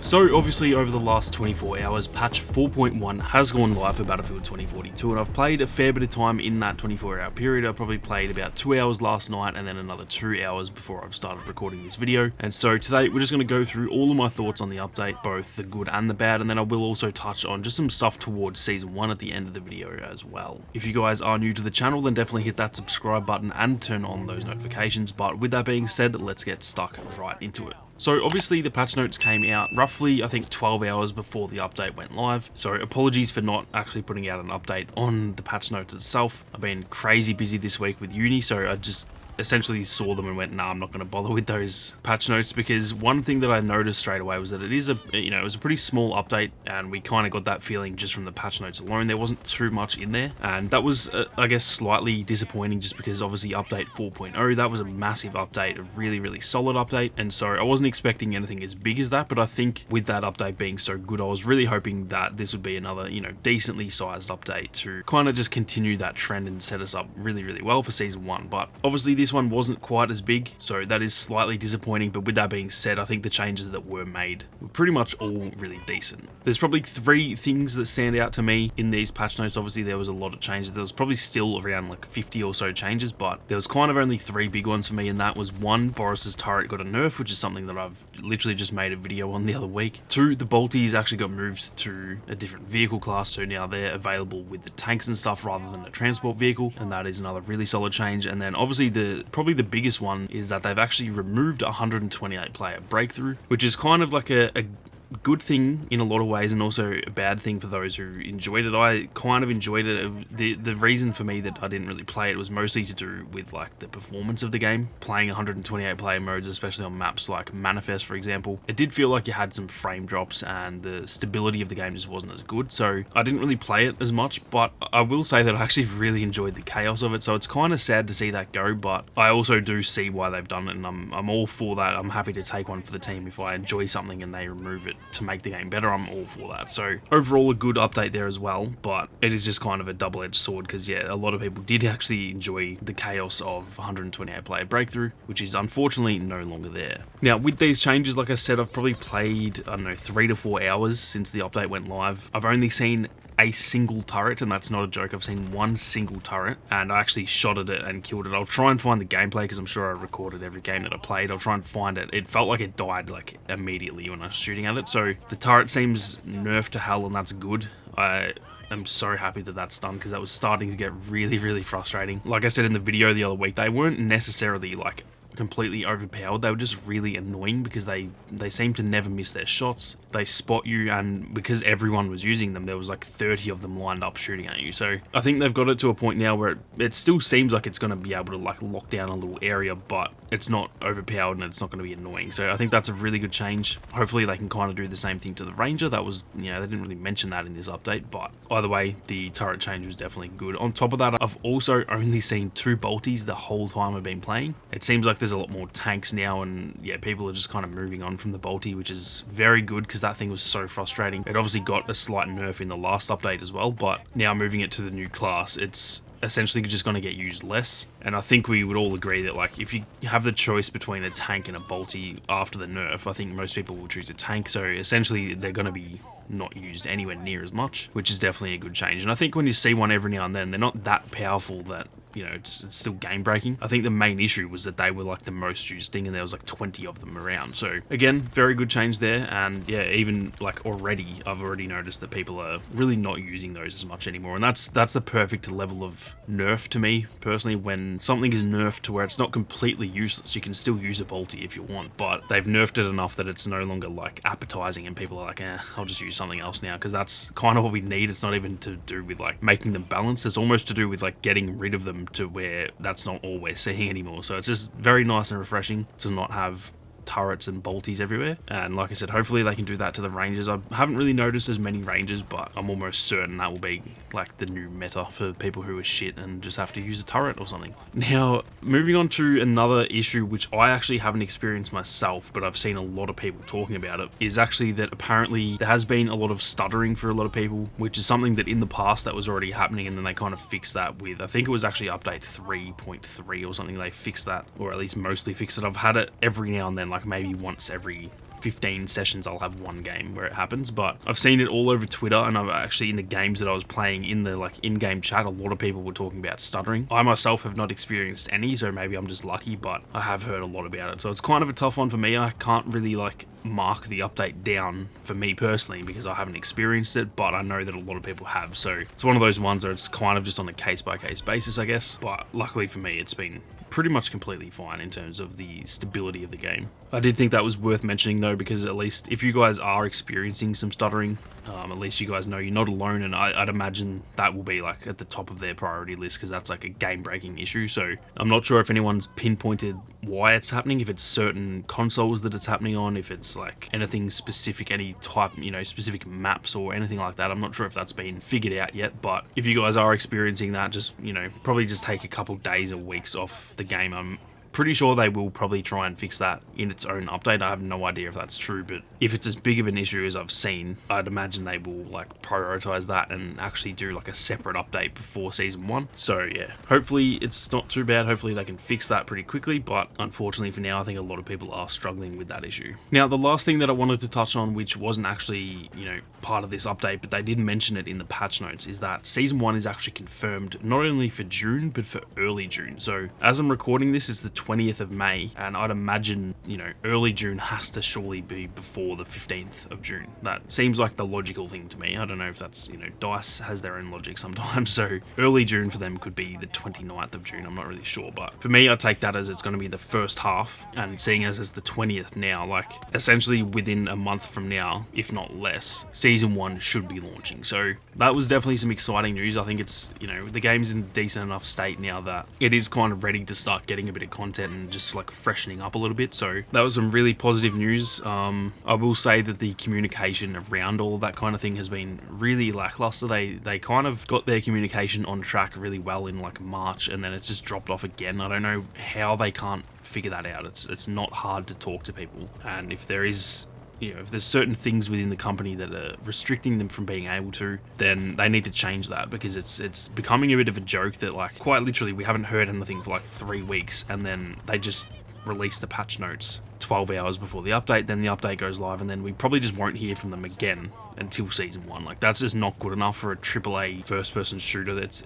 So obviously over the last 24 hours, patch 4.1 has gone live for Battlefield 2042, and I've played a fair bit of time in that 24-hour period. I probably played about 2 hours last night and then another 2 hours before I've started recording this video. And so today we're just going to go through all of my thoughts on the update, both the good and the bad, and then I will also touch on just some stuff towards Season 1 at the end of the video as well. If you guys are new to the channel, then definitely hit that subscribe button and turn on those notifications. But with that being said, let's get stuck right into it. So obviously the patch notes came out roughly, I think, 12 hours before the update went live. So apologies for not actually putting out an update on the patch notes itself. I've been crazy busy this week with uni, so I just essentially saw them and went, nah, I'm not going to bother with those patch notes, because one thing that I noticed straight away was that it is it was a pretty small update, and we kind of got that feeling just from the patch notes alone. There wasn't too much in there, and that was I guess slightly disappointing, just because obviously update 4.0, that was a massive update, a really solid update, and so I wasn't expecting anything as big as that. But I think with that update being so good, I was really hoping that this would be another, decently sized update to kind of just continue that trend and set us up really well for Season 1. But obviously this one wasn't quite as big, so that is slightly disappointing. But with that being said, I think the changes that were made were pretty much all really decent. There's probably 3 things that stand out to me in these patch notes. Obviously there was a lot of changes. There was probably still around like 50 or so changes, but there was kind of only 3 big ones for me, and that was 1, Boris's turret got a nerf, which is something that I've literally just made a video on the other week. 2, the bolties actually got moved to a different vehicle class, so now they're available with the tanks and stuff rather than a transport vehicle, and that is another really solid change. And then obviously probably the biggest one is that they've actually removed 128 player breakthrough, which is kind of like a good thing in a lot of ways, and also a bad thing for those who enjoyed it. I kind of enjoyed it. The reason for me that I didn't really play it was mostly to do with like the performance of the game. Playing 128 player modes, especially on maps like Manifest, for example, it did feel like you had some frame drops and the stability of the game just wasn't as good, so I didn't really play it as much. But I will say that I actually really enjoyed the chaos of it, so it's kind of sad to see that go, but I also do see why they've done it, and I'm all for that. I'm happy to take one for the team if I enjoy something and they remove it to make the game better. I'm all for that. So overall a good update there as well, but it is just kind of a double-edged sword, because yeah, a lot of people did actually enjoy the chaos of 128 player breakthrough, which is unfortunately no longer there. Now with these changes, like I said, I've probably played, I don't know, 3 to 4 hours since the update went live. I've only seen a single turret, and that's not a joke. I've seen 1 single turret, and I actually shot at it and killed it. I'll try and find the gameplay, because I'm sure I recorded every game that I played. I'll try and find it. It felt like it died like immediately when I was shooting at it, so the turret seems nerfed to hell, and that's good. I'm so happy that that's done, because that was starting to get really frustrating. Like I said in the video the other week, they weren't necessarily like completely overpowered. They were just really annoying, because they seem to never miss their shots. They spot you, and because everyone was using them, there was like 30 of them lined up shooting at you. So I think they've got it to a point now where it still seems like it's going to be able to like lock down a little area, but it's not overpowered and it's not going to be annoying. So I think that's a really good change. Hopefully they can kind of do the same thing to the Ranger. That was, they didn't really mention that in this update, but either way, the turret change was definitely good. On top of that, I've also only seen 2 bolties the whole time I've been playing. It seems like there's a lot more tanks now, and yeah, people are just kind of moving on from the bolty, which is very good, because that thing was so frustrating. It obviously got a slight nerf in the last update as well, but now moving it to the new class, it's essentially just going to get used less. And I think we would all agree that like if you have the choice between a tank and a bolty after the nerf, I think most people will choose a tank. So essentially they're going to be not used anywhere near as much, which is definitely a good change. And I think when you see one every now and then, they're not that powerful that it's still game breaking. I think the main issue was that they were like the most used thing, and there was like 20 of them around. So again, very good change there. And yeah, even like I've already noticed that people are really not using those as much anymore, and that's the perfect level of nerf to me personally. When something is nerfed to where it's not completely useless, you can still use a bolty if you want, but they've nerfed it enough that it's no longer like appetizing, and people are like, I'll just use something else now, because that's kind of what we need. It's not even to do with like making them balanced, it's almost to do with like getting rid of them to where that's not all we're seeing anymore. So it's just very nice and refreshing to not have turrets and bolties everywhere. And like I said, hopefully they can do that to the Rangers. I haven't really noticed as many Rangers, but I'm almost certain that will be like the new meta for people who are shit and just have to use a turret or something. Now, moving on to another issue which I actually haven't experienced myself, but I've seen a lot of people talking about it, is actually that apparently there has been a lot of stuttering for a lot of people, which is something that in the past that was already happening, and then they kind of fixed that with, I think it was actually update 3.3 or something, they fixed that, or at least mostly fixed it. I've had it every now and then, like maybe once every 15 sessions I'll have one game where it happens, but I've seen it all over Twitter, and I've actually, in the games that I was playing in the like in-game chat, a lot of people were talking about stuttering. I myself have not experienced any, so maybe I'm just lucky, but I have heard a lot about it. So it's kind of a tough one for me. I can't really like mark the update down for me personally because I haven't experienced it, but I know that a lot of people have. So it's one of those ones where it's kind of just on a case-by-case basis, I guess. But luckily for me, it's been pretty much completely fine in terms of the stability of the game. I did think that was worth mentioning though, because at least if you guys are experiencing some stuttering, at least you guys know you're not alone, and I'd imagine that will be like at the top of their priority list because that's like a game-breaking issue. So I'm not sure if anyone's pinpointed why it's happening, if it's certain consoles that it's happening on, if it's like anything specific, any type, specific maps or anything like that. I'm not sure if that's been figured out yet, but if you guys are experiencing that, just, probably just take a couple days or weeks off the game. I'm pretty sure they will probably try and fix that in its own update. I have no idea if that's true, but if it's as big of an issue as I've seen, I'd imagine they will like prioritize that and actually do like a separate update before Season 1. So yeah, hopefully it's not too bad. Hopefully they can fix that pretty quickly, but unfortunately for now, I think a lot of people are struggling with that issue. Now, the last thing that I wanted to touch on, which wasn't actually, part of this update, but they did mention it in the patch notes, is that Season 1 is actually confirmed not only for June, but for early June. So as I'm recording this, it's the 20th of May, and I'd imagine, early June has to surely be before the 15th of June. That seems like the logical thing to me. I don't know if that's, DICE has their own logic sometimes, so early June for them could be the 29th of June, I'm not really sure, but for me, I take that as it's going to be the first half, and seeing as it's the 20th now, like, essentially within a month from now, if not less, Season 1 should be launching. So that was definitely some exciting news. I think it's, the game's in a decent enough state now that it is kind of ready to start getting a bit of content and just like freshening up a little bit. So that was some really positive news. I will say that the communication around all of that kind of thing has been really lackluster. They kind of got their communication on track really well in like March, and then it's just dropped off again. I don't know how they can't figure that out. It's not hard to talk to people, and if there is, if there's certain things within the company that are restricting them from being able to, then they need to change that, because it's becoming a bit of a joke that, like, quite literally we haven't heard anything for like 3 weeks, and then they just release the patch notes 12 hours before the update, then the update goes live, and then we probably just won't hear from them again until Season 1. Like, that's just not good enough for a AAA first-person shooter that's,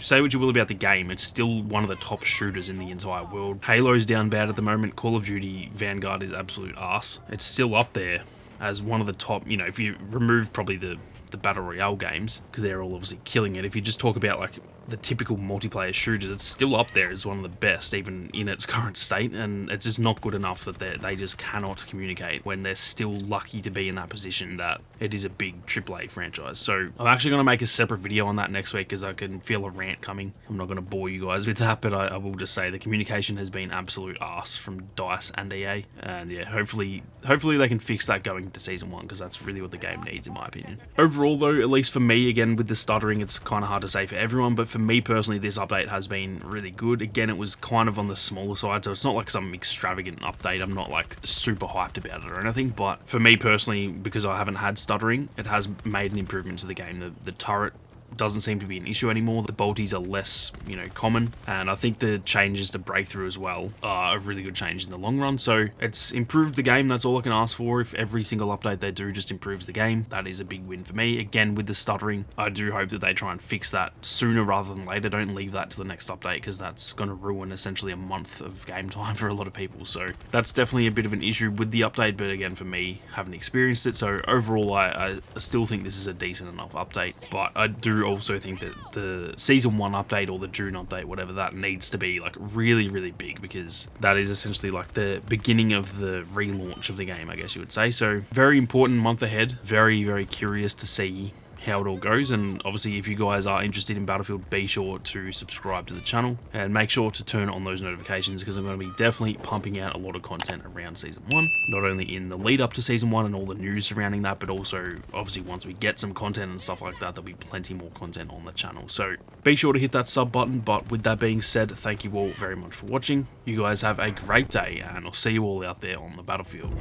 say what you will about the game, it's still one of the top shooters in the entire world. Halo's down bad at the moment. Call of Duty Vanguard is absolute arse. It's still up there as one of the top, if you remove probably the Battle Royale games, because they're all obviously killing it. If you just talk about like the typical multiplayer shooters, it's still up there as one of the best, even in its current state, and it's just not good enough that they just cannot communicate when they're still lucky to be in that position that it is a big AAA franchise. So I'm actually going to make a separate video on that next week, because I can feel a rant coming. I'm not going to bore you guys with that, but I will just say the communication has been absolute arse from DICE and EA, and yeah, hopefully they can fix that going into Season 1, because that's really what the game needs, in my opinion. Overall though, at least for me, again with the stuttering, it's kind of hard to say for everyone, but for me personally, this update has been really good. Again, it was kind of on the smaller side, so it's not like some extravagant update. I'm not like super hyped about it or anything, but for me personally, because I haven't had stuttering, it has made an improvement to the game. The turret doesn't seem to be an issue anymore. The bolties are less, common, and I think the changes to breakthrough as well are a really good change in the long run. So it's improved the game. That's all I can ask for. If every single update they do just improves the game, that is a big win for me. Again, with the stuttering, I do hope that they try and fix that sooner rather than later. Don't leave that to the next update, because that's going to ruin essentially a month of game time for a lot of people. So that's definitely a bit of an issue with the update, but again, for me, haven't experienced it. So overall, I still think this is a decent enough update, but I do also think that the Season 1 update or the June update, whatever, that needs to be like really, really big, because that is essentially like the beginning of the relaunch of the game, I guess you would say. So very important month ahead. Very, very curious to see how it all goes, and obviously if you guys are interested in Battlefield, be sure to subscribe to the channel and make sure to turn on those notifications, because I'm going to be definitely pumping out a lot of content around Season 1, not only in the lead up to Season 1 and all the news surrounding that, but also obviously once we get some content and stuff like that, there'll be plenty more content on the channel. So be sure to hit that sub button. But with that being said, thank you all very much for watching. You guys have a great day, and I'll see you all out there on the battlefield.